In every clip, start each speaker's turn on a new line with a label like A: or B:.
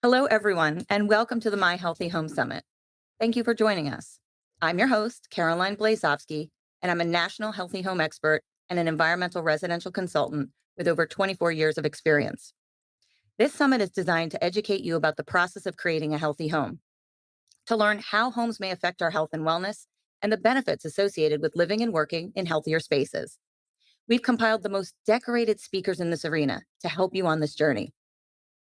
A: Hello, everyone, and welcome to the My Healthy Home Summit. Thank you for joining us. I'm your host, Caroline Blazovsky, and I'm a national healthy home expert and an environmental residential consultant with over 24 years of experience. This summit is designed to educate you about the process of creating a healthy home, to learn how homes may affect our health and wellness, and the benefits associated with living and working in healthier spaces. We've compiled the most decorated speakers in this arena to help you on this journey.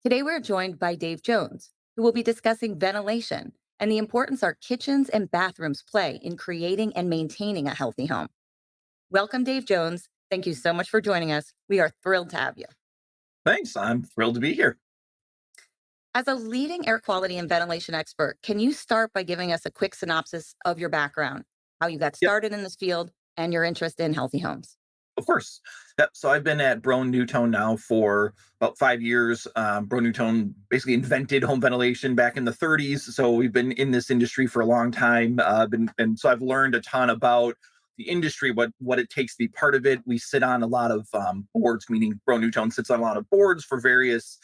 A: Today, we're joined by Dave Jones, who will be discussing ventilation and the importance our kitchens and bathrooms play in creating and maintaining a healthy home. Welcome, Dave Jones. Thank you so much for joining us. We are thrilled to have you.
B: Thanks. I'm thrilled to be here.
A: As a leading air quality and ventilation expert, can you start by giving us a quick synopsis of your background, how you got
B: Yep,
A: started in this field, and your interest in healthy homes?
B: of course. Yep. So I've been at Broan Nutone now for about 5 years. Broan Nutone basically invented home ventilation back in the 30s. So we've been in this industry for a long time. And so I've learned a ton about the industry, what it takes to be part of it. We sit on a lot of boards, meaning Broan Nutone sits on a lot of boards for various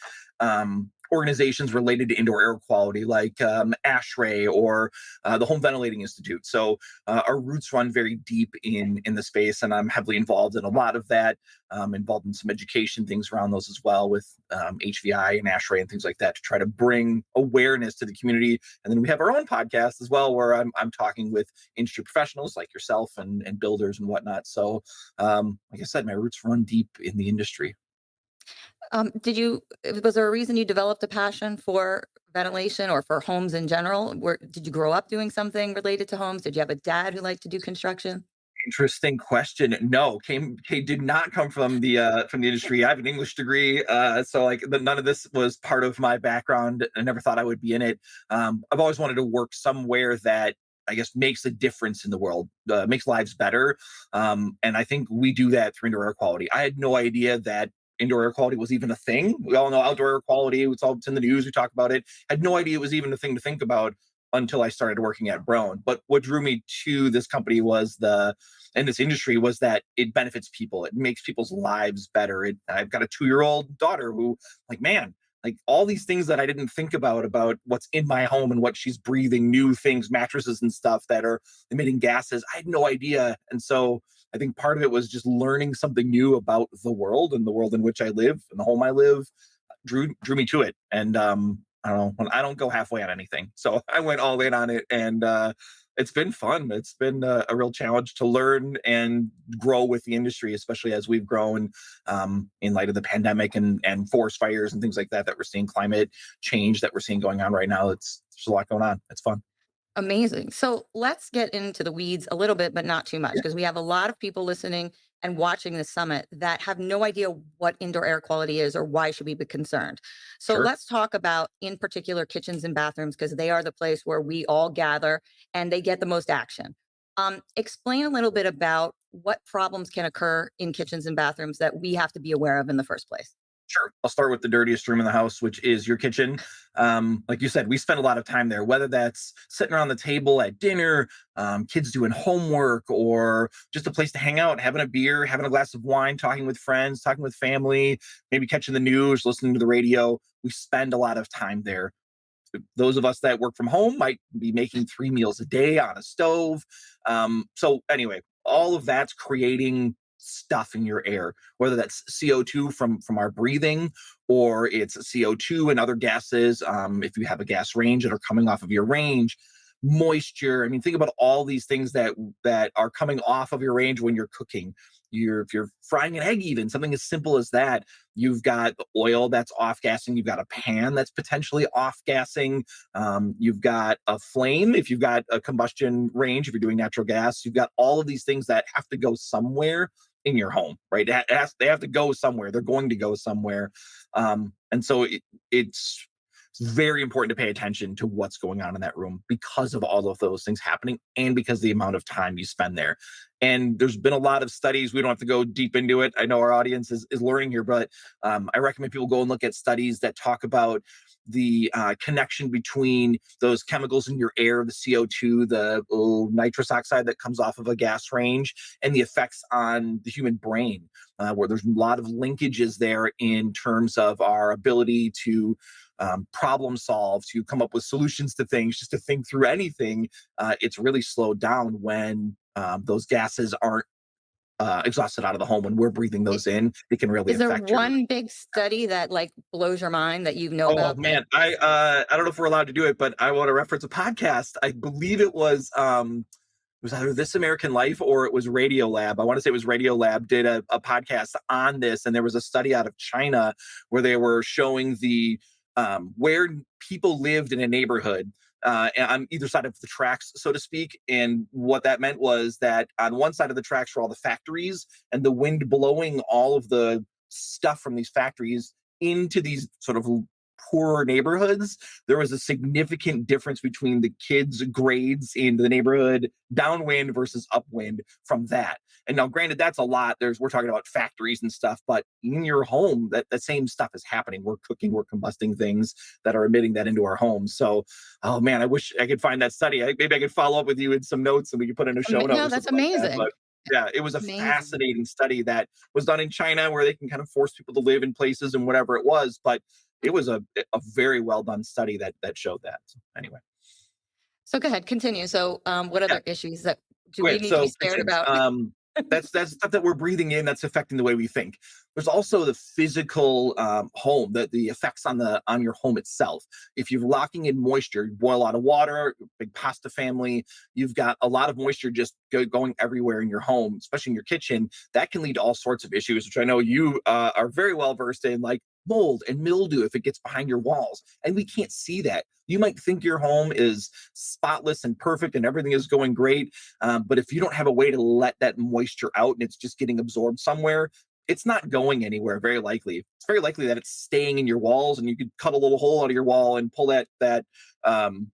B: organizations related to indoor air quality, like ASHRAE or the Home Ventilating Institute. So our roots run very deep in the space, and I'm heavily involved in a lot of that. Involved in some education things around those as well, with HVI and ASHRAE and things like that, to try to bring awareness to the community. And then we have our own podcast as well, where I'm talking with industry professionals like yourself and builders and whatnot. So, like I said, my roots run deep in the industry.
A: Was there a reason you developed a passion for ventilation or for homes in general? Did you grow up doing something related to homes? Did you have a dad who liked to do construction?
B: Interesting question. No, did not come from the industry. I have an English degree, so none of this was part of my background. I never thought I would be in it. I've always wanted to work somewhere that I guess makes a difference in the world, makes lives better, and I think we do that through indoor air quality. I had no idea that indoor air quality was even a thing. We all know outdoor air quality; it's in the news. We talk about it. I had no idea it was even a thing to think about until I started working at Brown. But what drew me to this company was the in this industry was that it benefits people. It makes people's lives better. I've got a 2-year-old daughter who, like, man, like all these things that I didn't think about what's in my home and what she's breathing, new things, mattresses and stuff that are emitting gases. I had no idea. And so I think part of it was just learning something new about the world and the world in which I live and the home I live drew me to it. And I don't know, when I don't go halfway on anything. So I went all in on it, and it's been fun. It's been a real challenge to learn and grow with the industry, especially as we've grown in light of the pandemic and forest fires and things like that we're seeing, climate change that we're seeing going on right now. There's a lot going on. It's fun.
A: Amazing. So let's get into the weeds a little bit, but not too much,
B: Yeah,
A: because we have a lot of people listening and watching this summit that have no idea what indoor air quality is or why should we be concerned. So
B: sure.
A: let's talk about, in particular, kitchens and bathrooms, because they are the place where we all gather and they get the most action. Explain a little bit about what problems can occur in kitchens and bathrooms that we have to be aware of in the first place.
B: Sure. I'll start with the dirtiest room in the house, which is your kitchen. Like you said, we spend a lot of time there, whether that's sitting around the table at dinner, kids doing homework, or just a place to hang out, having a beer, having a glass of wine, talking with friends, talking with family, maybe catching the news, listening to the radio. We spend a lot of time there. Those of us that work from home might be making 3 meals a day on a stove. So anyway, all of that's creating stuff in your air, whether that's CO2 from our breathing, or it's CO2 and other gases. If you have a gas range that are coming off of your range, moisture. I mean, think about all these things that are coming off of your range when you're cooking. If you're frying an egg, even something as simple as that, you've got the oil that's off gassing. You've got a pan that's potentially off gassing. You've got a flame. If you've got a combustion range, if you're doing natural gas, you've got all of these things that have to go somewhere in your home, right? They have to go somewhere. They're going to go somewhere. And so it's very important to pay attention to what's going on in that room because of all of those things happening and because the amount of time you spend there. And there's been a lot of studies. We don't have to go deep into it. I know our audience is learning here, but I recommend people go and look at studies that talk about the connection between those chemicals in your air, the CO2, the nitrous oxide that comes off of a gas range, and the effects on the human brain, where there's a lot of linkages there in terms of our ability to problem solve, to come up with solutions to things, just to think through anything, it's really slowed down when those gases aren't exhausted out of the home. When we're breathing
A: I-
B: those in, it can really
A: Is there
B: affect your.
A: one big study that like blows your mind that you know
B: Oh
A: about? That
B: man, I don't know if we're allowed to do it, but I want to reference a podcast. I believe it was either This American Life or it was Radio Lab. I want to say it was Radio Lab did a podcast on this, and there was a study out of China where they were showing the where people lived in a neighborhood on either side of the tracks, so to speak. And what that meant was that on one side of the tracks were all the factories, and the wind blowing all of the stuff from these factories into these sort of poorer neighborhoods. There was a significant difference between the kids' grades in the neighborhood downwind versus upwind from that. And now, granted, that's a lot. We're talking about factories and stuff, but in your home, that same stuff is happening. We're cooking, we're combusting things that are emitting that into our homes. So, oh man, I wish I could find that study. Maybe I could follow up with you in some notes and we could put in a show note
A: No,
B: or
A: that's
B: something like that.
A: amazing.
B: But yeah, it was a
A: Amazing.
B: fascinating study that was done in China where they can kind of force people to live in places and whatever it was. But it was a very well done study that showed that. So anyway,
A: So go ahead, continue. So, what
B: yeah.
A: other issues that do we
B: Okay,
A: need to be
B: so
A: scared
B: kitchens.
A: about?
B: That's stuff that we're breathing in that's affecting the way we think. There's also the physical home, that the effects on your home itself. If you're locking in moisture, you boil a lot of water, big pasta family, you've got a lot of moisture just going everywhere in your home, especially in your kitchen. That can lead to all sorts of issues, which I know you are very well versed in, like mold and mildew if it gets behind your walls. And we can't see that. You might think your home is spotless and perfect and everything is going great, but if you don't have a way to let that moisture out and it's just getting absorbed somewhere, it's not going anywhere. Very likely, it's very likely that it's staying in your walls, and you could cut a little hole out of your wall and pull that um,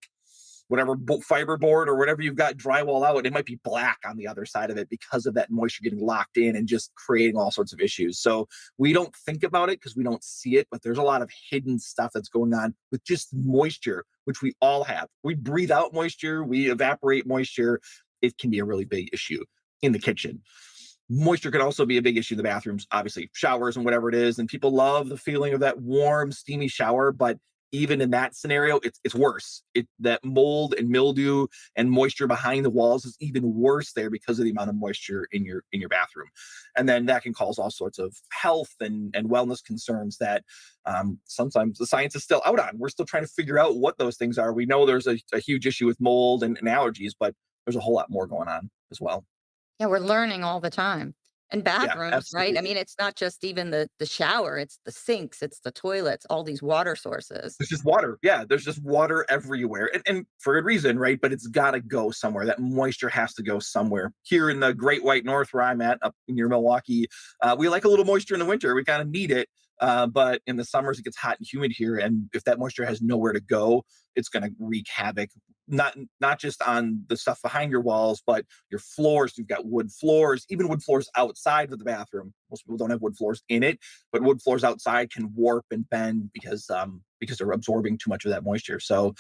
B: whatever fiber board or whatever you've got drywall out. It might be black on the other side of it because of that moisture getting locked in and just creating all sorts of issues. So we don't think about it because we don't see it, but there's a lot of hidden stuff that's going on with just moisture, which we all have. We breathe out moisture, we evaporate moisture. It can be a really big issue in the kitchen. Moisture could also be a big issue in the bathrooms, obviously, showers and whatever it is. And people love the feeling of that warm, steamy shower. But even in that scenario, it's worse. That mold and mildew and moisture behind the walls is even worse there because of the amount of moisture in your bathroom. And then that can cause all sorts of health and wellness concerns that sometimes the science is still out on. We're still trying to figure out what those things are. We know there's a huge issue with mold and allergies, but there's a whole lot more going on as well.
A: Yeah, we're learning all the time. And
B: Yeah,
A: bathrooms, right? I
B: absolutely.
A: mean, it's not just even the shower, it's the sinks, it's the toilets, all these water sources.
B: There's just water. Yeah, there's just water everywhere, and for good reason, right? But it's got to go somewhere. That moisture has to go somewhere. Here in the Great White North, where I'm at, up near Milwaukee, we like a little moisture in the winter. We kind of need it, but in the summers it gets hot and humid here, and if that moisture has nowhere to go, it's going to wreak havoc. Not just on the stuff behind your walls, but your floors. You've got wood floors, even wood floors outside of the bathroom. Most people don't have wood floors in it, but wood floors outside can warp and bend because they're absorbing too much of that moisture. So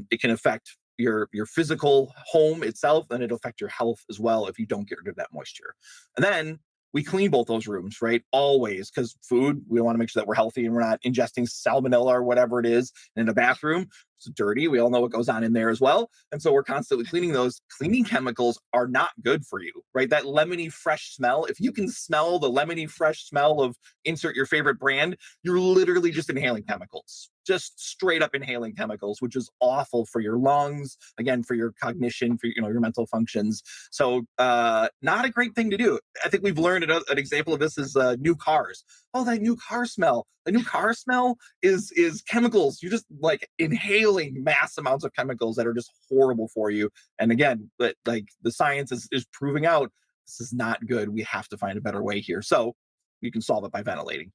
B: it can affect your physical home itself, and it'll affect your health as well if you don't get rid of that moisture. And then we clean both those rooms, right? Always, because food, we want to make sure that we're healthy and we're not ingesting salmonella or whatever it is. And in a bathroom, it's dirty. We all know what goes on in there as well. And so we're constantly cleaning those. Cleaning chemicals are not good for you, right? That lemony fresh smell, if you can smell the lemony fresh smell of insert your favorite brand, you're literally just inhaling chemicals, just straight up inhaling chemicals, which is awful for your lungs, again, for your cognition, for your mental functions. So not a great thing to do. I think we've learned an example of this is new cars. Oh, that new car smell. The new car smell is chemicals. You're just like inhaling mass amounts of chemicals that are just horrible for you. And again, but like the science is proving out this is not good. We have to find a better way here. So you can solve it by ventilating.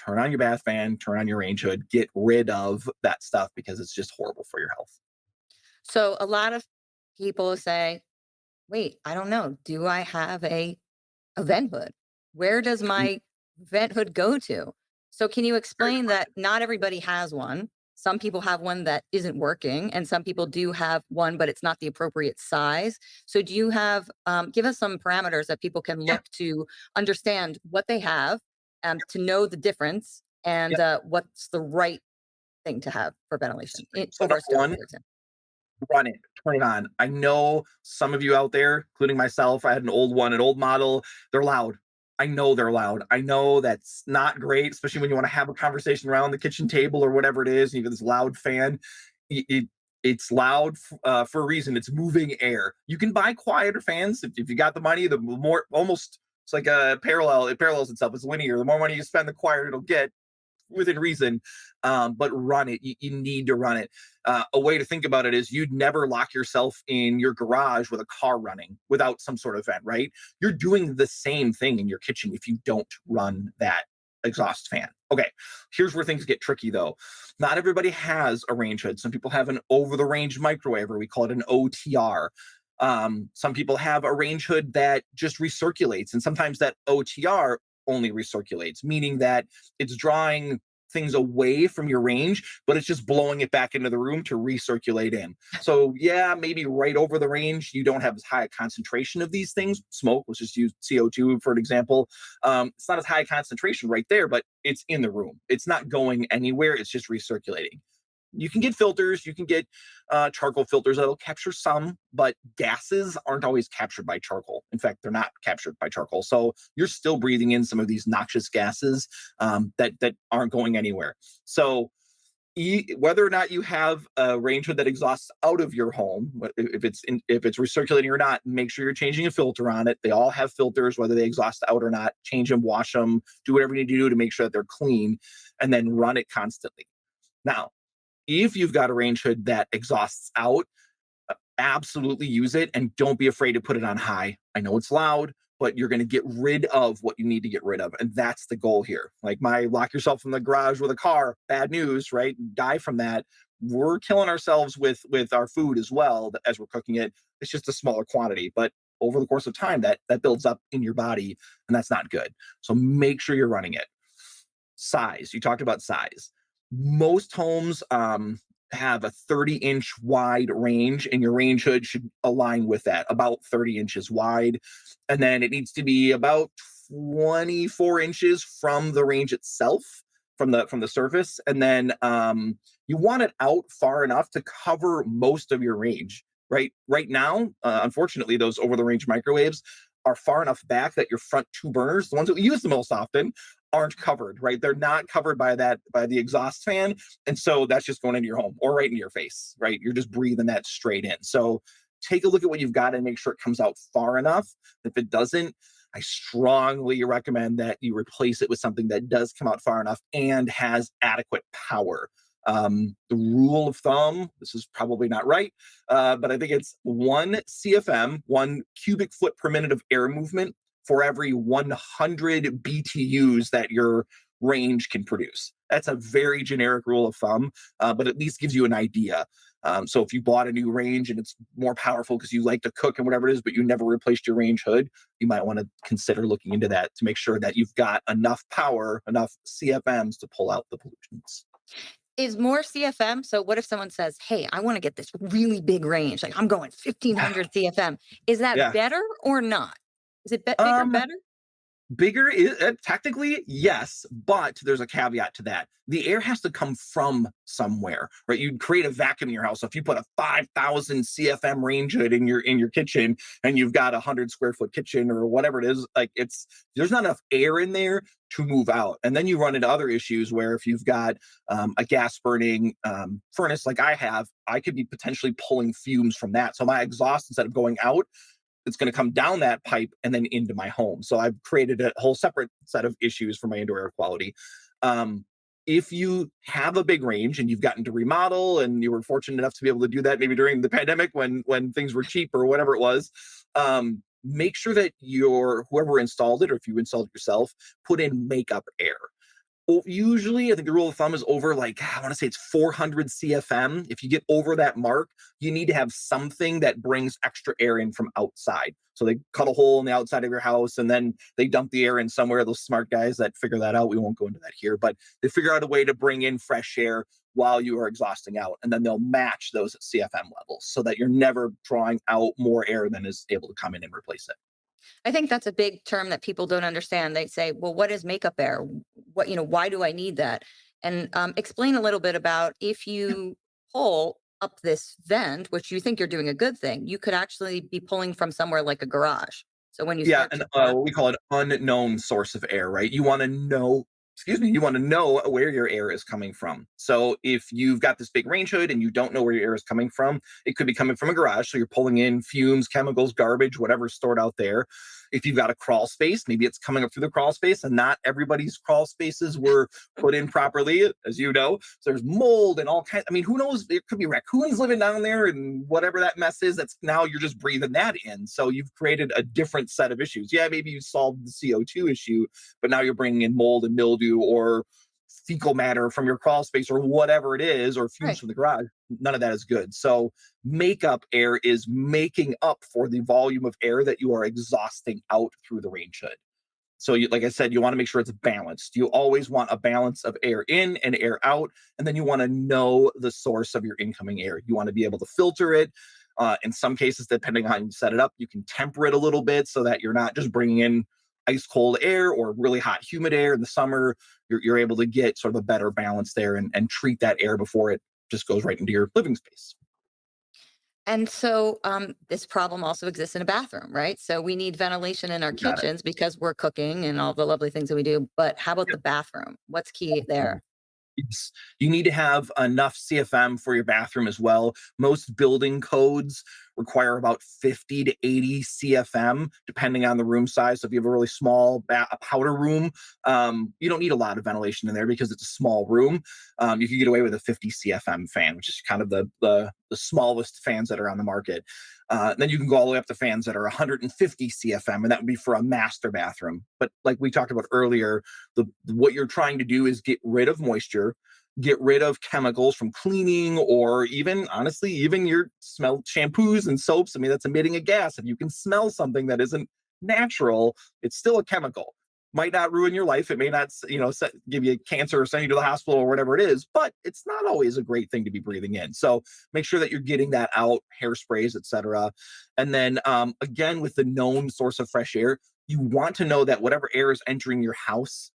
B: Turn on your bath fan, turn on your range hood, get rid of that stuff because it's just horrible for your health.
A: So a lot of people say, wait, I don't know. Do I have a vent hood? Where does my vent hood go to? So can you
B: Very
A: explain that not everybody has one? Some people have one that isn't working, and some people do have one, but it's not the appropriate size. So do you have, give us some parameters that people can
B: yeah.
A: look to understand what they have, to know the difference and what's the right thing to have for ventilation
B: So
A: over
B: number
A: a stove,
B: one,
A: for example.
B: run it, turn it on. I know some of you out there, including myself, I had an old one, an old model. They're loud. I know they're loud. I know that's not great, especially when you want to have a conversation around the kitchen table or whatever it is. And you get this loud fan. It's loud for a reason. It's moving air. You can buy quieter fans if you got the money. The more, almost, it's like a parallel. It parallels itself. It's linear. The more money you spend, the quieter it'll get within reason. But run it. You need to run it. A way to think about it is you'd never lock yourself in your garage with a car running without some sort of vent, right? You're doing the same thing in your kitchen if you don't run that exhaust fan. Okay, here's where things get tricky though. Not everybody has a range hood. Some people have an over the range microwave, or we call it an OTR. Some people have a range hood that just recirculates, and sometimes that OTR only recirculates, meaning that it's drawing things away from your range, but it's just blowing it back into the room to recirculate in. So yeah, maybe right over the range, you don't have as high a concentration of these things. Smoke, let's just use CO2 for an example. It's not as high a concentration right there, but it's in the room. It's not going anywhere. It's just recirculating. You can get filters, you can get charcoal filters that'll capture some, but gases aren't always captured by charcoal. In fact, they're not captured by charcoal. So you're still breathing in some of these noxious gases that aren't going anywhere. So whether or not you have a range hood that exhausts out of your home, if it's recirculating or not, make sure you're changing a filter on it. They all have filters, whether they exhaust out or not. Change them, wash them, do whatever you need to do to make sure that they're clean, and then run it constantly. Now, if you've got a range hood that exhausts out, absolutely use it and don't be afraid to put it on high. I know it's loud, but you're going to get rid of what you need to get rid of. And that's the goal here. Like my lock yourself in the garage with a car, bad news, right? Die from that. We're killing ourselves with our food as well as we're cooking it. It's just a smaller quantity, but over the course of time that builds up in your body, and that's not good. So make sure you're running it. Size, you talked about size. Most homes have a 30-inch wide range, and your range hood should align with that, about 30 inches wide. And then it needs to be about 24 inches from the range itself, from the surface. And then you want it out far enough to cover most of your range. Right now, unfortunately, those over the range microwaves are far enough back that your front two burners, the ones that we use the most often, aren't covered, right? They're not covered by the exhaust fan. And so that's just going into your home or right into your face, right? You're just breathing that straight in. So take a look at what you've got and make sure it comes out far enough. If it doesn't, I strongly recommend that you replace it with something that does come out far enough and has adequate power. The rule of thumb, this is probably not right, but I think it's 1 CFM, 1 cubic foot per minute of air movement for every 100 BTUs that your range can produce. That's a very generic rule of thumb, but at least gives you an idea. So if you bought a new range and it's more powerful because you like to cook and whatever it is, but you never replaced your range hood, you might want to consider looking into that to make sure that you've got enough power, enough CFMs to pull out the pollutants.
A: Is more CFM? So what if someone says, "Hey, I want to get this really big range. Like I'm going 1500 CFM." Is that
B: Yeah.
A: better or not? Is it bigger
B: Um,
A: better?
B: Bigger is technically yes, but there's a caveat to that. The air has to come from somewhere, right? You create a vacuum in your house. So if you put a 5,000 CFM range hood in your kitchen, and you've got a 100 square foot kitchen or whatever it is, like there's not enough air in there to move out. And then you run into other issues where if you've got a gas burning furnace like I have, I could be potentially pulling fumes from that. So my exhaust, instead of going out, it's going to come down that pipe and then into my home. So I've created a whole separate set of issues for my indoor air quality. Um, if you have a big range and you've gotten to remodel and you were fortunate enough to be able to do that maybe during the pandemic when things were cheap or whatever it was, make sure that your whoever installed it, or if you installed it yourself, put in makeup air. Usually, I think the rule of thumb is over, like, I want to say it's 400 CFM. If you get over that mark, you need to have something that brings extra air in from outside. So they cut a hole in the outside of your house and then they dump the air in somewhere. Those smart guys that figure that out. We won't go into that here, but they figure out a way to bring in fresh air while you are exhausting out. And then they'll match those CFM levels so that you're never drawing out more air than is able to come in and replace it.
A: I think that's a big term that people don't understand. They say, "Well, what is makeup air? What, why do I need that?" And explain a little bit about if you pull up this vent, which you think you're doing a good thing, you could actually be pulling from somewhere like a garage. So when you
B: Yeah,
A: start
B: and
A: to run,
B: what we call an unknown source of air, right? You want to know, excuse me, you want to know where your air is coming from. So if you've got this big range hood and you don't know where your air is coming from, it could be coming from a garage. So you're pulling in fumes, chemicals, garbage, whatever's stored out there. If you've got a crawl space, maybe it's coming up through the crawl space, and not everybody's crawl spaces were put in properly, as you know. So there's mold and all kinds. I mean, who knows? It could be raccoons living down there and whatever that mess is. That's now you're just breathing that in. So you've created a different set of issues. Yeah, maybe you solved the CO2 issue, but now you're bringing in mold and mildew or fecal matter from your crawl space or whatever it is, or fumes
A: right?
B: from the garage. None of that is good. So makeup air is making up for the volume of air that you are exhausting out through the range hood. So, like I said, you want to make sure it's balanced. You always want a balance of air in and air out. And then you want to know the source of your incoming air. You want to be able to filter it. In some cases, depending on how you set it up, you can temper it a little bit so that you're not just bringing in ice cold air or really hot, humid air in the summer. You're able to get sort of a better balance there and treat that air before it just goes right into your living space.
A: And so this problem also exists in a bathroom, right? So we need ventilation in our
B: You got it.
A: kitchens because we're cooking and all the lovely things that we do. But how about the bathroom? What's key there?
B: It's, you need to have enough CFM for your bathroom as well. Most building codes require about 50 to 80 CFM, depending on the room size. So if you have a really small a powder room, you don't need a lot of ventilation in there because it's a small room. You can get away with a 50 CFM fan, which is kind of the smallest fans that are on the market. Then you can go all the way up to fans that are 150 CFM, and that would be for a master bathroom. But like we talked about earlier, what you're trying to do is get rid of moisture, get rid of chemicals from cleaning, or even honestly, even your smell shampoos and soaps. I mean, that's emitting a gas. If you can smell something that isn't natural, it's still a chemical. Might not ruin your life. It may not, give you cancer or send you to the hospital or whatever it is, but it's not always a great thing to be breathing in. So make sure that you're getting that out, hairsprays, etc. And then again, with the known source of fresh air, you want to know that whatever air is entering your house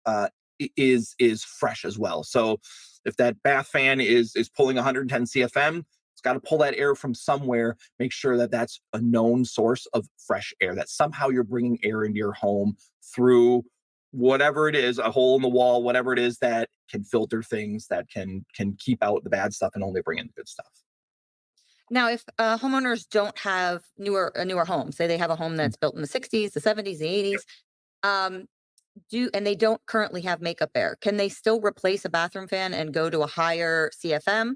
B: is fresh as well. So if that bath fan is pulling 110 CFM, it's got to pull that air from somewhere. Make sure that that's a known source of fresh air. That somehow you're bringing air into your home through whatever it is, a hole in the wall, whatever it is that can filter things, that can keep out the bad stuff and only bring in the good stuff.
A: Now, if homeowners don't have a newer home, say they have a home that's built in the 60s, the 70s, the 80s, um, do and they don't currently have makeup air, can they still replace a bathroom fan and go to a higher CFM,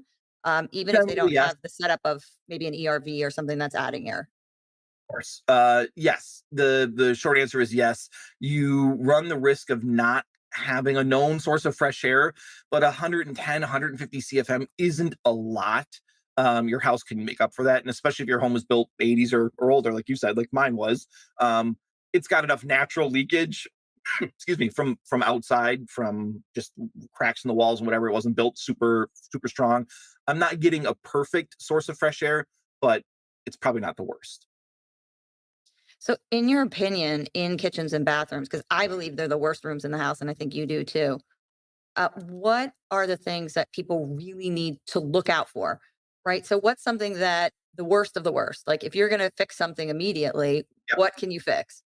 A: even if they
B: Generally,
A: don't
B: yes.
A: have the setup of maybe an ERV or something that's adding air?
B: Course. Yes. The short answer is yes. You run the risk of not having a known source of fresh air, but 110, 150 CFM isn't a lot. Your house can make up for that, and especially if your home was built 80s or older, like you said, like mine was. It's got enough natural leakage. Excuse me, from outside, from just cracks in the walls and whatever. It wasn't built super strong. I'm not getting a perfect source of fresh air, but it's probably not the worst.
A: So, in your opinion, in kitchens and bathrooms, because I believe they're the worst rooms in the house, and I think you do too, what are the things that people really need to look out for? Right. So, what's something that the worst of the worst? Like, if you're going to fix something immediately, what can you fix?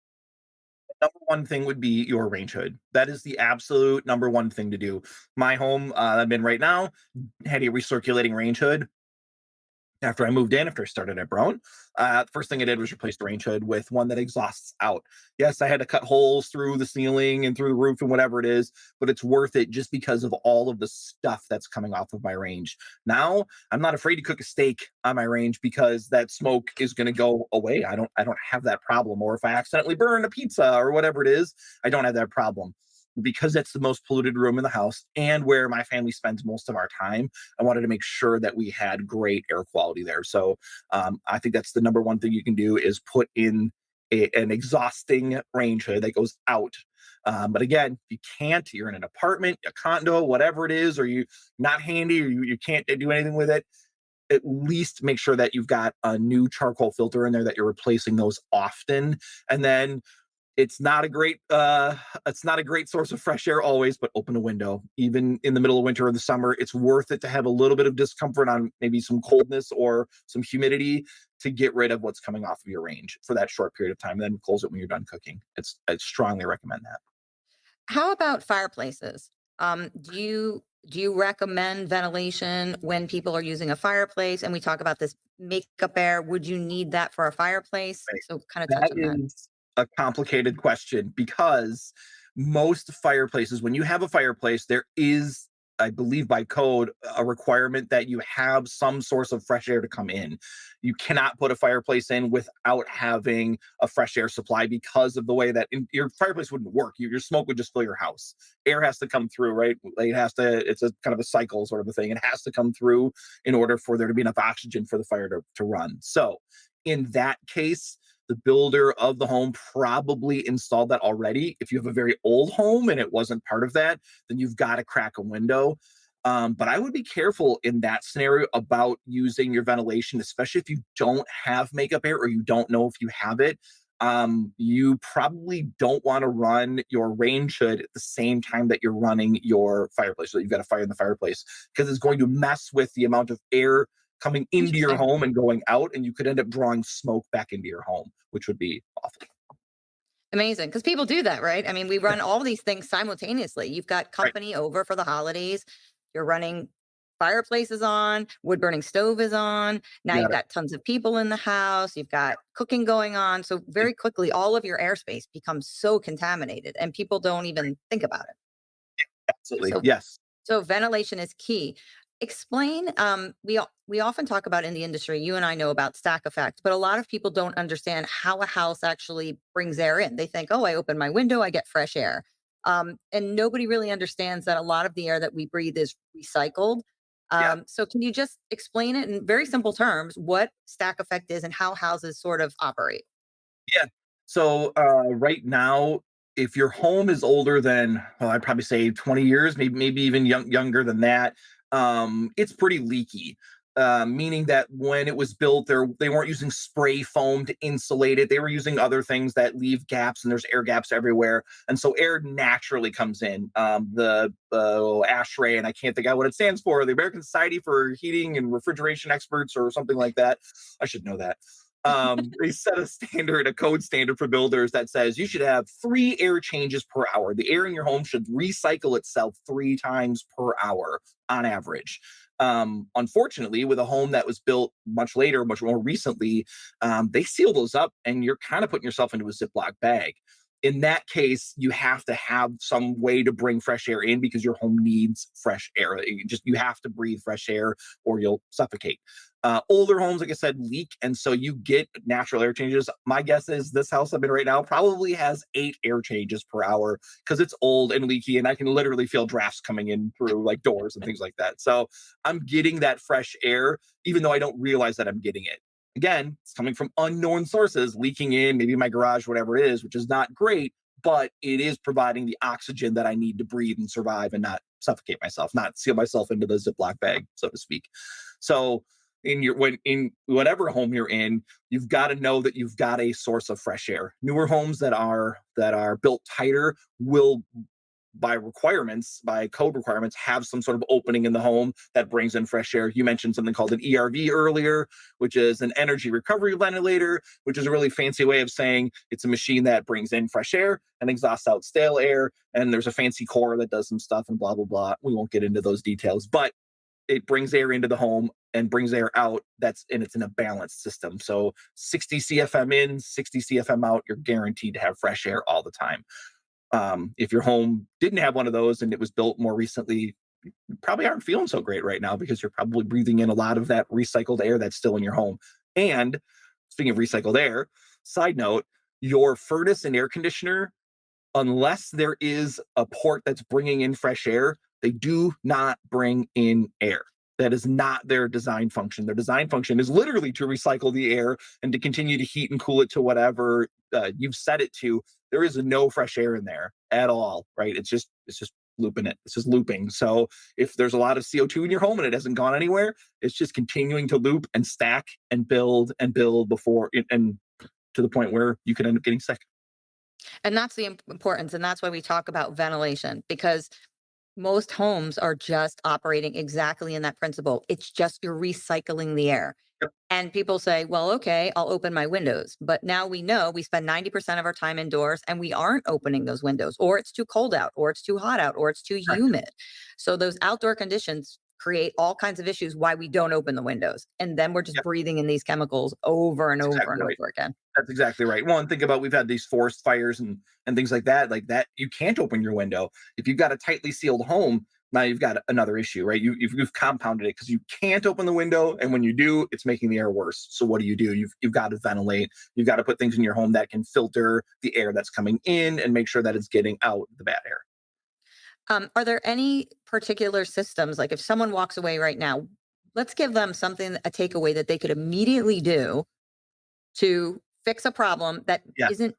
B: Number one thing would be your range hood. That is the absolute number one thing to do. My home I'm in right now had a recirculating range hood. After I moved in, after I started at Broan, first thing I did was replace the range hood with one that exhausts out. Yes, I had to cut holes through the ceiling and through the roof and whatever it is, but it's worth it just because of all of the stuff that's coming off of my range. Now I'm not afraid to cook a steak on my range because that smoke is going to go away. I don't have that problem. Or if I accidentally burn a pizza or whatever it is, I don't have that problem. Because it's the most polluted room in the house and where my family spends most of our time, I wanted to make sure that we had great air quality there. So I think that's the number one thing you can do is put in an exhausting range hood that goes out. But again, if you can't, you're in an apartment, a condo, whatever it is, or you not handy, or you can't do anything with it. At least make sure that you've got a new charcoal filter in there, that you're replacing those often. And then It's not a great source of fresh air always, but open a window. Even in the middle of winter or the summer, it's worth it to have a little bit of discomfort on maybe some coldness or some humidity to get rid of what's coming off of your range for that short period of time. Then close it when you're done cooking. I strongly recommend that.
A: How about fireplaces? Do you recommend ventilation when people are using a fireplace? And we talk about this makeup air. Would you need that for a fireplace?
B: Right.
A: So kind of touch
B: That
A: on that.
B: is a complicated question because most fireplaces, when you have a fireplace, there is, I believe by code, a requirement that you have some source of fresh air to come in. You cannot put a fireplace in without having a fresh air supply because of the way that your fireplace wouldn't work. Your smoke would just fill your house. Air has to come through, right? Like, it's a kind of a cycle sort of a thing. It has to come through in order for there to be enough oxygen for the fire to run. So in that case, the builder of the home probably installed that already. If you have a very old home and it wasn't part of that, then you've got to crack a window. But I would be careful in that scenario about using your ventilation, especially if you don't have makeup air or you don't know if you have it. You probably don't want to run your range hood at the same time that you're running your fireplace. So you've got a fire in the fireplace because it's going to mess with the amount of air coming into your
A: Interesting.
B: home and going out, and you could end up drawing smoke back into your home, which would be awful.
A: Amazing. Because people do that, right? I mean, we run all these things simultaneously. You've got
B: Right.
A: company over for the holidays. You're running fireplaces on, wood burning stove is on. Now
B: You
A: you've
B: got it.
A: got tons of people in the house. You've got cooking going on. So very quickly, all of your airspace becomes so contaminated and people don't even think about it.
B: Absolutely.
A: So
B: Yes.
A: so ventilation is key. Explain. We often talk about in the industry. You and I know about stack effect, but a lot of people don't understand how a house actually brings air in. They think, "Oh, I open my window, I get fresh air," and nobody really understands that a lot of the air that we breathe is recycled.
B: Yeah.
A: So, can you just explain it in very simple terms what stack effect is and how houses sort of operate?
B: Yeah. So right now, if your home is older than, well, I'd probably say 20 years, maybe even younger than that, it's pretty leaky. Meaning that when it was built, they weren't using spray foam to insulate it. They were using other things that leave gaps, and there's air gaps everywhere, and so air naturally comes in. The ASHRAE, and I can't think of what it stands for, the American Society for Heating and Refrigeration Experts, or something like that. I should know that. They set a standard, a code standard for builders that says you should have 3 air changes per hour. The air in your home should recycle itself 3 times per hour on average. Unfortunately, with a home that was built much later, much more recently, they seal those up and you're kind of putting yourself into a Ziploc bag. In that case, you have to have some way to bring fresh air in because your home needs fresh air. You have to breathe fresh air or you'll suffocate. Older homes, like I said, leak, and so you get natural air changes. My guess is this house I'm in right now probably has 8 air changes per hour because it's old and leaky, and I can literally feel drafts coming in through like doors and things like that. So I'm getting that fresh air, even though I don't realize that I'm getting it. Again, it's coming from unknown sources, leaking in, maybe my garage, whatever it is, which is not great, but it is providing the oxygen that I need to breathe and survive and not suffocate myself, not seal myself into the Ziploc bag, so to speak. So in whatever home you're in, you've got to know that you've got a source of fresh air. Newer homes that are built tighter will, by code requirements, have some sort of opening in the home that brings in fresh air. You mentioned something called an ERV earlier, which is an energy recovery ventilator, which is a really fancy way of saying it's a machine that brings in fresh air and exhausts out stale air. And there's a fancy core that does some stuff and blah, blah, blah. We won't get into those details, but it brings air into the home and brings air out. It's in a balanced system. So 60 CFM in, 60 CFM out, you're guaranteed to have fresh air all the time. If your home didn't have one of those and it was built more recently, you probably aren't feeling so great right now because you're probably breathing in a lot of that recycled air that's still in your home. And speaking of recycled air, side note, your furnace and air conditioner, unless there is a port that's bringing in fresh air, they do not bring in air. That is not their design function. Their design function is literally to recycle the air and to continue to heat and cool it to whatever you've set it to. There is no fresh air in there at all, right? It's just looping it. It's just looping. So if there's a lot of CO2 in your home and it hasn't gone anywhere, it's just continuing to loop and stack and build before and to the point where you could end up getting sick.
A: And that's the importance. And that's why we talk about ventilation, because most homes are just operating exactly in that principle. It's just you're recycling the air.
B: Yep.
A: And people say, well, okay, I'll open my windows. But now we know we spend 90% of our time indoors and we aren't opening those windows, or it's too cold out, or it's too hot out, or it's too
B: Correct.
A: humid. So those outdoor conditions create all kinds of issues why we don't open the windows. And then we're just
B: Yep.
A: breathing in these chemicals over and
B: That's
A: over
B: exactly
A: and
B: right.
A: over again.
B: That's exactly right. Well, and think about we've had these forest fires and things like that. You can't open your window if you've got a tightly sealed home. Now you've got another issue, right? You've compounded it because you can't open the window, and when you do, it's making the air worse. So what do? You've got to ventilate. You've got to put things in your home that can filter the air that's coming in and make sure that it's getting out the bad air.
A: Are there any particular systems, like if someone walks away right now, let's give them something, a takeaway that they could immediately do to fix a problem that
B: Yeah.
A: isn't,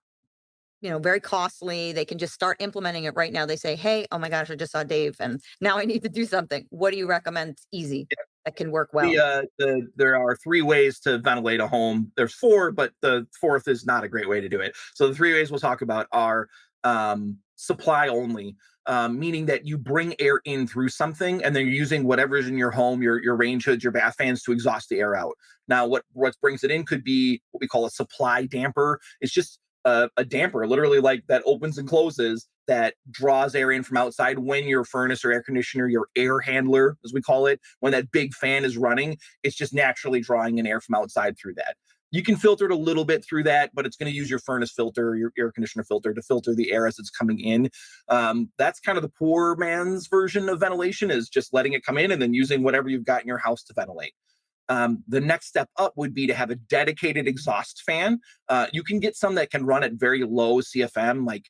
A: very costly. They can just start implementing it right now. They say, hey, oh my gosh, I just saw Dave and now I need to do something. What do you recommend? It's easy, that can work well.
B: There are three ways to ventilate a home. There's four, but the fourth is not a great way to do it. So the three ways we'll talk about are supply only, meaning that you bring air in through something, and then you're using whatever's in your home, your range hoods, your bath fans, to exhaust the air out. Now, what brings it in could be what we call a supply damper. It's just a damper, literally, like that opens and closes, that draws air in from outside when your furnace or air conditioner, your air handler, as we call it, when that big fan is running, it's just naturally drawing in air from outside through that. You can filter it a little bit through that, but it's going to use your furnace filter, your air conditioner filter, to filter the air as it's coming in. That's kind of the poor man's version of ventilation, is just letting it come in and then using whatever you've got in your house to ventilate. The next step up would be to have a dedicated exhaust fan. You can get some that can run at very low CFM, like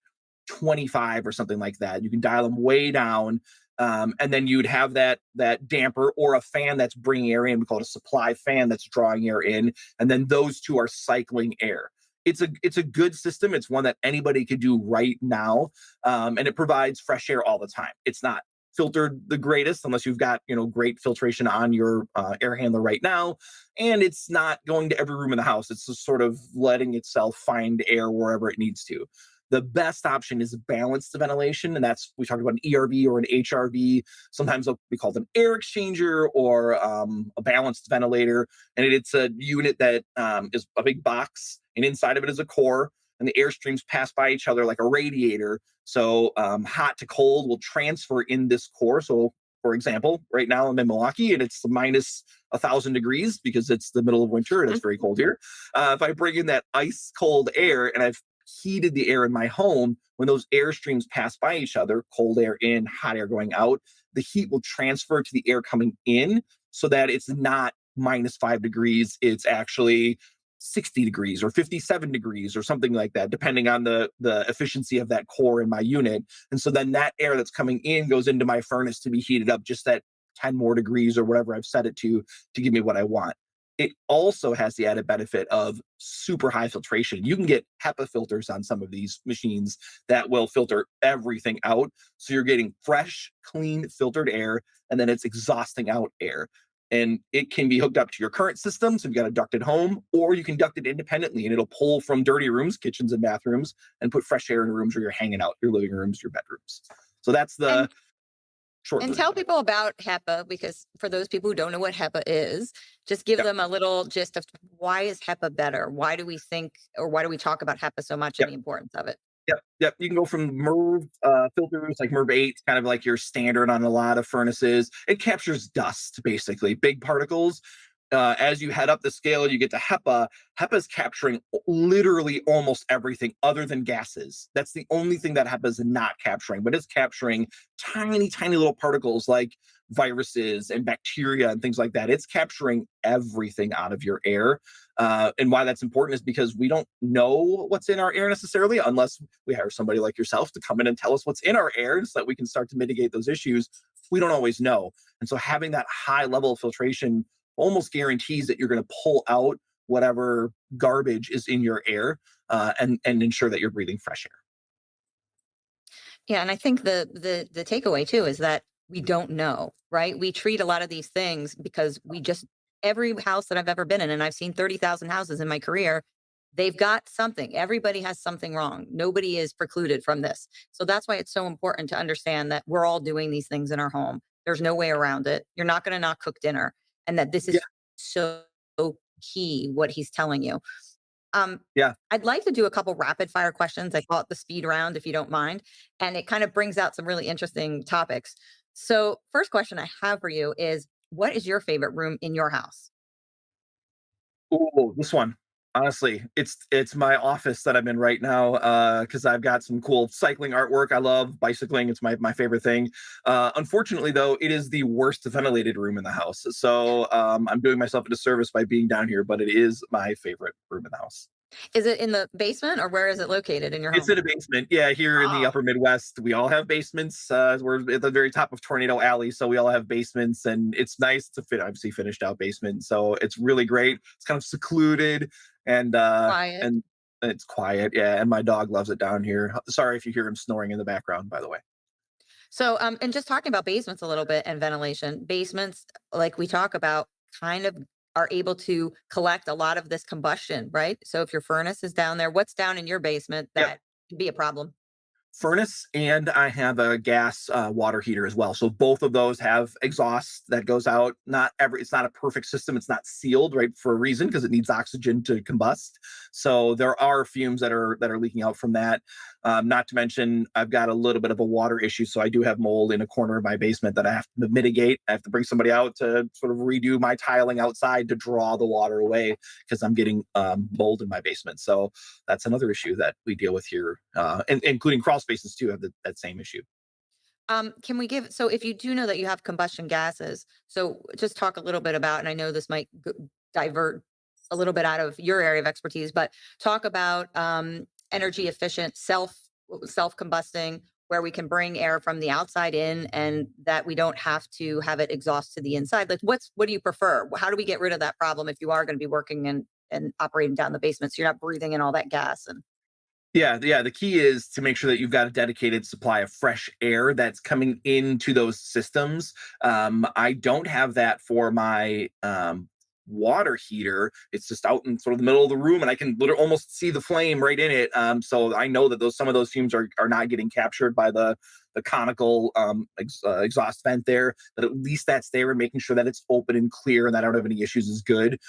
B: 25 or something like that. You can dial them way down, and then you'd have that damper or a fan that's bringing air in. We call it a supply fan that's drawing air in, and then those two are cycling air. It's a good system. It's one that anybody could do right now, and it provides fresh air all the time. It's not filtered the greatest unless you've got great filtration on your air handler right now, and it's not going to every room in the house. It's just sort of letting itself find air wherever it needs to. The best option is balanced ventilation, and that's, we talked about an ERV or an HRV. Sometimes they'll be called an air exchanger or a balanced ventilator, and it's a unit that is a big box, and inside of it is a core, and the air streams pass by each other like a radiator. So hot to cold will transfer in this core. So, for example, right now I'm in Milwaukee and it's minus 1,000 degrees because it's the middle of winter and it's very cold here. If I bring in that ice cold air and I've heated the air in my home, when those air streams pass by each other, cold air in, hot air going out, the heat will transfer to the air coming in, so that it's not minus 5 degrees. It's actually 60 degrees or 57 degrees or something like that, depending on the efficiency of that core in my unit. And so then that air that's coming in goes into my furnace to be heated up just that 10 more degrees or whatever I've set it to give me what I want. It also has the added benefit of super high filtration. You can get HEPA filters on some of these machines that will filter everything out. So you're getting fresh, clean, filtered air, and then it's exhausting out air. And it can be hooked up to your current system. So you've got a ducted home, or you can duct it independently and it'll pull from dirty rooms, kitchens, and bathrooms, and put fresh air in rooms where you're hanging out, your living rooms, your bedrooms. So that's the
A: And
B: short
A: and
B: version
A: tell
B: of it.
A: people about HEPA, because for those people who don't know what HEPA is, just give
B: Yep.
A: them a little gist of why is HEPA better? Why do we think, or why do we talk about HEPA so much and
B: Yep.
A: the importance of it?
B: Yep, yep. You can go from MERV filters like MERV 8, kind of like your standard on a lot of furnaces. It captures dust, basically, big particles. As you head up the scale, you get to HEPA. HEPA is capturing literally almost everything other than gases. That's the only thing that HEPA is not capturing, but it's capturing tiny, tiny little particles like viruses and bacteria and things like that. It's capturing everything out of your air. And why that's important is because we don't know what's in our air necessarily unless we hire somebody like yourself to come in and tell us what's in our air so that we can start to mitigate those issues. We don't always know. And so having that high level of filtration almost guarantees that you're going to pull out whatever garbage is in your air, and ensure that you're breathing fresh air.
A: Yeah, and I think the takeaway too is that we don't know, right? We treat a lot of these things because we just, every house that I've ever been in, and I've seen 30,000 houses in my career, they've got something. Everybody has something wrong. Nobody is precluded from this. So that's why it's so important to understand that we're all doing these things in our home. There's no way around it. You're not going to not cook dinner, and that this
B: Yeah,
A: is so key what he's telling you. Um,
B: yeah.
A: I'd like to do a couple rapid fire questions. I call it the speed round, if you don't mind. And it kind of brings out some really interesting topics. So, first question I have for you is, what is your favorite room in your house?
B: Oh, this one. Honestly, it's my office that I'm in right now, because I've got some cool cycling artwork. I love bicycling. It's my favorite thing. Unfortunately, though, it is the worst ventilated room in the house. So I'm doing myself a disservice by being down here, but it is my favorite room in the house.
A: Is it in the basement or where is it located in your
B: It's
A: home?
B: in a basement. Yeah, here in the
A: Oh,
B: upper Midwest, we all have basements. We're at the very top of Tornado Alley, so we all have basements, and it's nice. It's a obviously finished out basement, so it's really great. It's kind of secluded, and uh,
A: quiet.
B: and it's quiet. Yeah, and my dog loves it down here. Sorry if you hear him snoring in the background, by the way.
A: So, and just talking about basements a little bit and ventilation, basements, like we talk about, kind of are able to collect a lot of this combustion, right? So, if your furnace is down there, what's down in your basement
B: Yep.
A: that could be a problem?
B: Furnace, and I have a gas water heater as well. So both of those have exhaust that goes out. Not every It's not a perfect system. It's not sealed, right, for a reason, because it needs oxygen to combust. So there are fumes that are leaking out from that. Not to mention, I've got a little bit of a water issue, so I do have mold in a corner of my basement that I have to mitigate. I have to bring somebody out to sort of redo my tiling outside to draw the water away because I'm getting mold in my basement. So that's another issue that we deal with here, and including crawl spaces too have that same issue.
A: Can we give, so if you do know that you have combustion gases, so just talk a little bit about, and I know this might divert a little bit out of your area of expertise, but talk about energy efficient self combusting, where we can bring air from the outside in and that we don't have to have it exhaust to the inside. Like, what do you prefer? How do we get rid of that problem if you are going to be working and operating down the basement, so you're not breathing in all that gas? And
B: Yeah, yeah. The key is to make sure that you've got a dedicated supply of fresh air that's coming into those systems. I don't have that for my water heater. It's just out in sort of the middle of the room, and I can literally almost see the flame right in it. So I know that those some of those fumes are not getting captured by the conical exhaust vent there. That at least that's there, and making sure that it's open and clear and that I don't have any issues is good.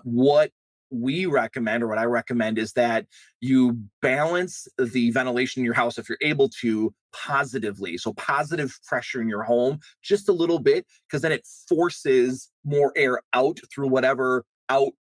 B: What we recommend, or what I recommend, is that you balance the ventilation in your house if you're able to positively. So positive pressure in your home just a little bit, because then it forces more air out through whatever out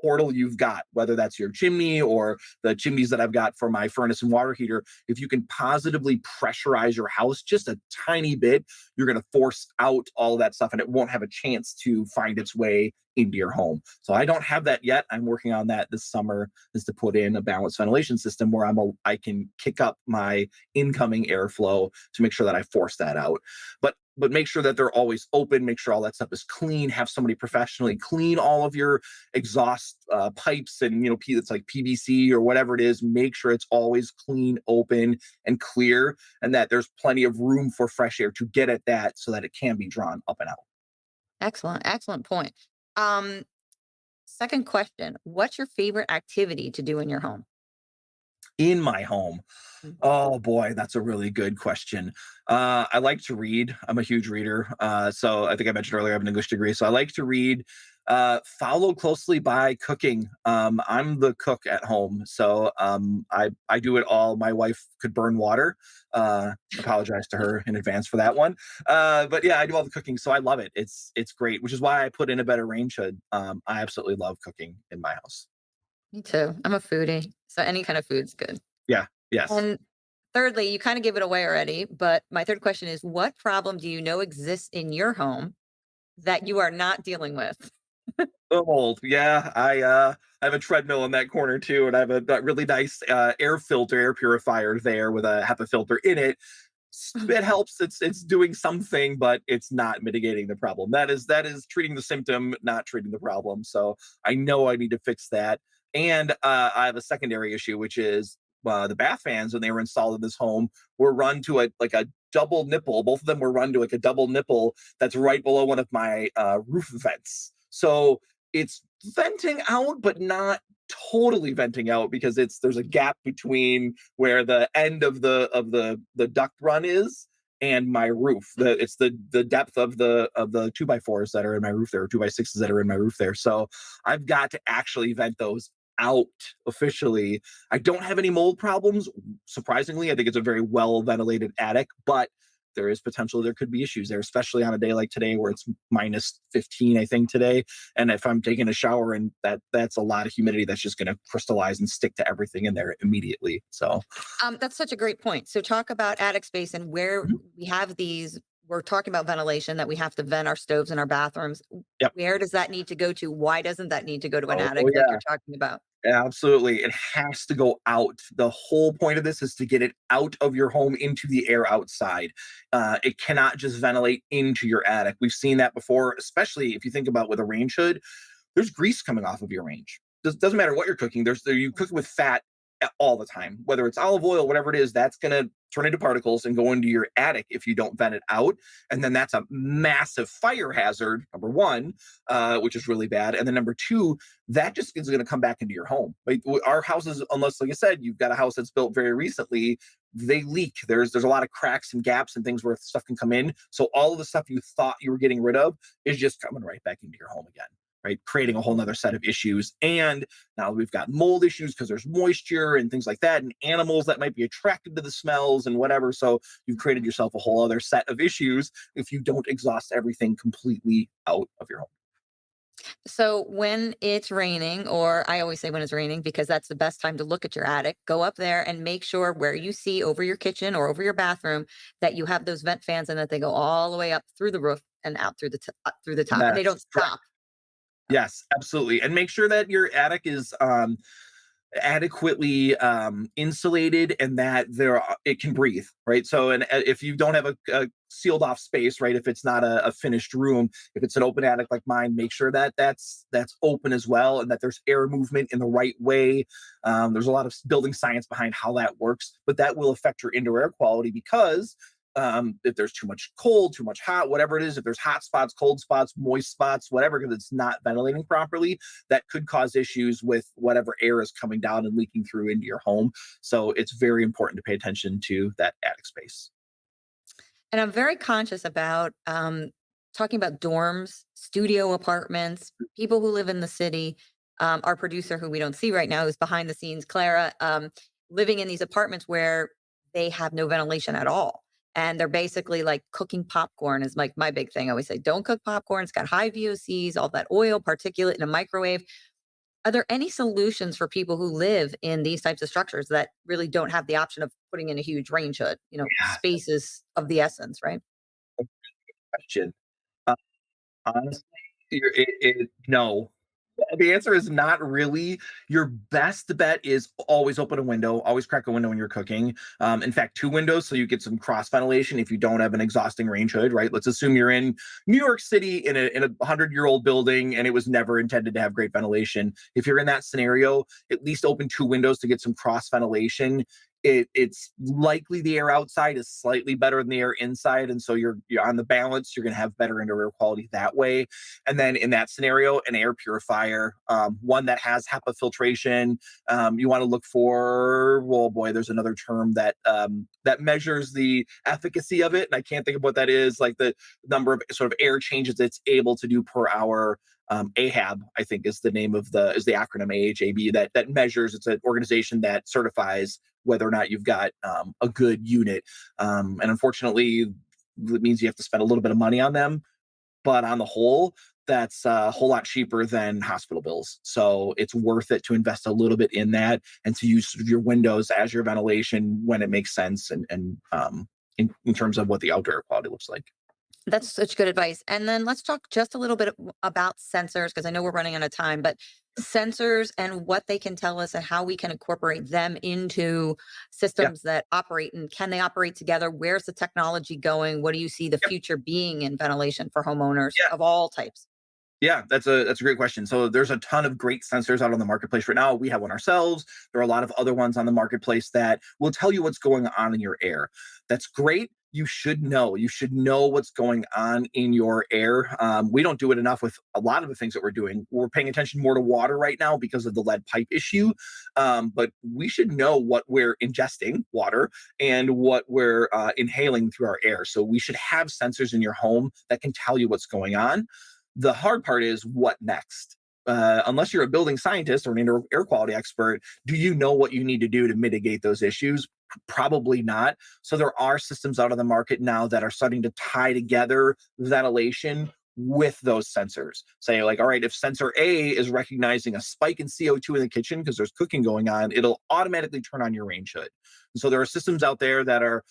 B: portal you've got, whether that's your chimney or the chimneys that I've got for my furnace and water heater. If you can positively pressurize your house just a tiny bit, you're going to force out all that stuff, and it won't have a chance to find its way into your home. So I don't have that yet. I'm working on that this summer, is to put in a balanced ventilation system where I can kick up my incoming airflow to make sure that I force that out. But make sure that they're always open, make sure all that stuff is clean, have somebody professionally clean all of your exhaust pipes, and it's like PVC or whatever it is. Make sure it's always clean, open, and clear, and that there's plenty of room for fresh air to get at that so that it can be drawn up and out.
A: excellent, excellent point. Um, Second question, what's your favorite activity to do in your home?
B: In my home,
A: Mm.
B: oh boy, that's a really good question. I like to read. I'm a huge reader. So I think I mentioned earlier I have an English degree, so I like to read. Followed closely by cooking. I'm the cook at home, so I do it all. My wife could burn water. Apologize to her in advance for that one. But yeah, I do all the cooking, so I love it. It's great, which is why I put in a better range hood. I absolutely love cooking in my house.
A: Me too. I'm a foodie, so any kind of food's good.
B: Yeah. Yes.
A: And thirdly, you kind of give it away already, but my third question is, what problem do you know exists in your home that you are not dealing with?
B: Old, yeah. I have a treadmill in that corner too, and I have a really nice air purifier there with a HEPA filter in it. It helps. It's doing something, but it's not mitigating the problem. That is treating the symptom, not treating the problem. So I know I need to fix that. And I have a secondary issue, which is the bath fans, when they were installed in this home, were run to a double nipple. Both of them were run to like a double nipple that's right below one of my roof vents. So it's venting out, but not totally venting out because there's a gap between where the end of the duct run is and my roof. It's the depth of the 2x4s that are in my roof there, or 2x6s that are in my roof there. So I've got to actually vent those out officially. I don't have any mold problems. Surprisingly, I think it's a very well ventilated attic, but there is potential there could be issues there, especially on a day like today where it's minus 15, I think today. And if I'm taking a shower and that's a lot of humidity that's just going to crystallize and stick to everything in there immediately. So
A: That's such a great point. So talk about attic space and where
B: mhm.
A: we have these. We're talking about ventilation that we have to vent our stoves in our bathrooms.
B: Yep.
A: Where does that need to go to? Why doesn't that need to go to an
B: Oh
A: attic like
B: yeah.
A: you're talking about?
B: Absolutely. It has to go out. The whole point of this is to get it out of your home into the air outside. It cannot just ventilate into your attic. We've seen that before, especially if you think about with a range hood, there's grease coming off of your range. Doesn't matter what you're cooking. You cook with fat all the time, whether it's olive oil, whatever it is, that's going to turn into particles and go into your attic if you don't vent it out. And then that's a massive fire hazard, number one, which is really bad. And then number two, that just is going to come back into your home. Like our houses, unless, like I said, you've got a house that's built very recently, they leak. There's a lot of cracks and gaps and things where stuff can come in. So all of the stuff you thought you were getting rid of is just coming right back into your home again, right? Creating a whole nother set of issues. And now we've got mold issues because there's moisture and things like that, and animals that might be attracted to the smells and whatever. So you've created yourself a whole other set of issues if you don't exhaust everything completely out of your home.
A: So when it's raining, or I always say when it's raining because that's the best time to look at your attic, go up there and make sure where you see over your kitchen or over your bathroom that you have those vent fans and that they go all the way up through the roof and out through the top, and they don't
B: That's correct.
A: stop.
B: Yes, absolutely. And make sure that your attic is adequately insulated and that it can breathe, right? So, and if you don't have a sealed off space, right? If it's not a finished room, if it's an open attic like mine, make sure that that's open as well and that there's air movement in the right way. There's a lot of building science behind how that works, but that will affect your indoor air quality because if there's too much cold, too much hot, whatever it is, if there's hot spots, cold spots, moist spots, whatever, because it's not ventilating properly, that could cause issues with whatever air is coming down and leaking through into your home. So it's very important to pay attention to that attic space.
A: And I'm very conscious about talking about dorms, studio apartments, people who live in the city. Our producer, who we don't see right now, is behind the scenes, Clara, living in these apartments where they have no ventilation at all. And they're basically like cooking popcorn is like my big thing. I always say, don't cook popcorn. It's got high VOCs, all that oil, particulate in a microwave. Are there any solutions for people who live in these types of structures that really don't have the option of putting in a huge range hood?
B: Yeah,
A: Space is of the essence, right?
B: question. Honestly, no. The answer is not really. Your best bet is always open a window, always crack a window when you're cooking. In fact, two windows so you get some cross ventilation if you don't have an exhausting range hood, right? Let's assume you're in New York City in a 100-year-old building and it was never intended to have great ventilation. If you're in that scenario, at least open two windows to get some cross ventilation. It's likely the air outside is slightly better than the air inside, and so you're on the balance. You're going to have better indoor air quality that way. And then in that scenario, an air purifier, one that has HEPA filtration. You want to look for, oh boy, there's another term that measures the efficacy of it, and I can't think of what that is. Like the number of sort of air changes it's able to do per hour. AHAB, I think, is the name of the acronym AHAB that measures. It's an organization that certifies whether or not you've got a good unit. And unfortunately, it means you have to spend a little bit of money on them. But on the whole, that's a whole lot cheaper than hospital bills. So it's worth it to invest a little bit in that and to use sort of your windows as your ventilation when it makes sense and in terms of what the outdoor air quality looks like.
A: That's such good advice. And then let's talk just a little bit about sensors because I know we're running out of time, but sensors and what they can tell us and how we can incorporate them into
B: Yeah.
A: systems that operate, and can they operate together? Where's the technology going? What do you see the
B: Yep.
A: future being in ventilation for homeowners
B: Yeah.
A: of all types?
B: Yeah, that's a great question. So there's a ton of great sensors out on the marketplace right now. We have one ourselves. There are a lot of other ones on the marketplace that will tell you what's going on in your air. That's great. you should know. You should know what's going on in your air. We don't do it enough with a lot of the things that we're doing. We're paying attention more to water right now because of the lead pipe issue. But we should know what we're ingesting, water, and what we're inhaling through our air. So we should have sensors in your home that can tell you what's going on. The hard part is what next? Unless you're a building scientist or an indoor air quality expert, do you know what you need to do to mitigate those issues? Probably not. So there are systems out on the market now that are starting to tie together ventilation with those sensors. Say, like, all right, if sensor A is recognizing a spike in CO2 in the kitchen because there's cooking going on, it'll automatically turn on your range hood. And so there are systems out there that are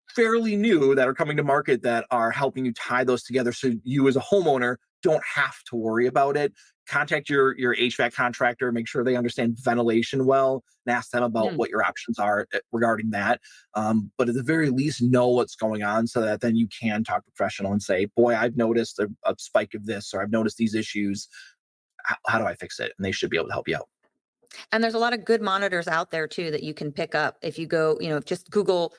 B: fairly new that are coming to market that are helping you tie those together so you as a homeowner don't have to worry about it. Contact your HVAC contractor, make sure they understand ventilation well, and ask them about
A: Mm.
B: what your options are regarding that. But at the very least, know what's going on so that then you can talk to a professional and say, boy, I've noticed a spike of this, or I've noticed these issues. How do I fix it? And they should be able to help you out.
A: And there's a lot of good monitors out there too that you can pick up if you go, just Google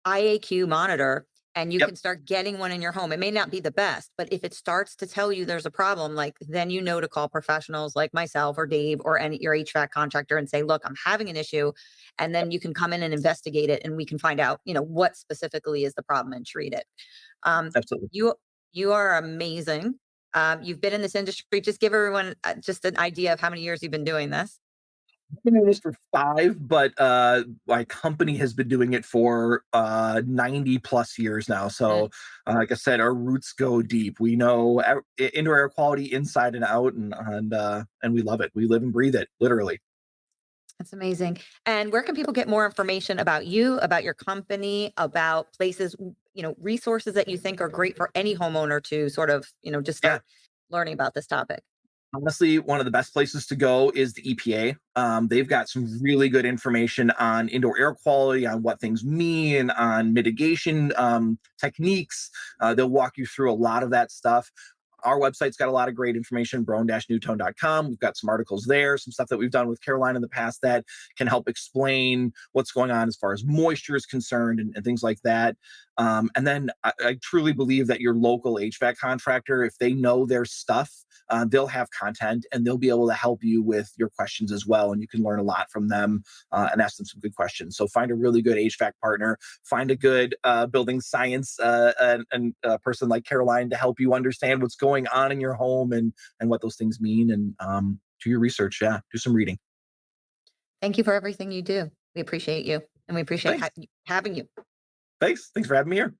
A: IAQ monitor and you
B: Yep,
A: can start getting one in your home. It may not be the best, but if it starts to tell you there's a problem, like then you know to call professionals like myself or Dave or any your HVAC contractor and say, look, I'm having an issue. And then you can come in and investigate it and we can find out, what specifically is the problem and treat it. Um,
B: absolutely.
A: you you are amazing. You've been in this industry. Just give everyone just an idea of how many years you've been doing this.
B: Been doing this for 5, but my company has been doing it for 90 plus years now.
A: Mm.
B: So, like I said, our roots go deep. We know indoor air quality inside and out, and we love it. We live and breathe it, literally.
A: That's amazing. And where can people get more information about you, about your company, about places, resources that you think are great for any homeowner to sort of, just
B: Yeah.
A: start learning about this topic?
B: Honestly, one of the best places to go is the EPA. They've got some really good information on indoor air quality, on what things mean, on mitigation techniques. They'll walk you through a lot of that stuff. Our website's got a lot of great information, broan-nutone.com. We've got some articles there, some stuff that we've done with Caroline in the past that can help explain what's going on as far as moisture is concerned and things like that. And then I truly believe that your local HVAC contractor, if they know their stuff, they'll have content and they'll be able to help you with your questions as well. And you can learn a lot from them and ask them some good questions. So find a really good HVAC partner, find a good building science and person like Caroline to help you understand what's going on in your home and what those things mean. And do your research. Yeah, do some reading.
A: Thank you for everything you do. We appreciate you and we appreciate
B: Thanks.
A: having you.
B: Thanks for having me here.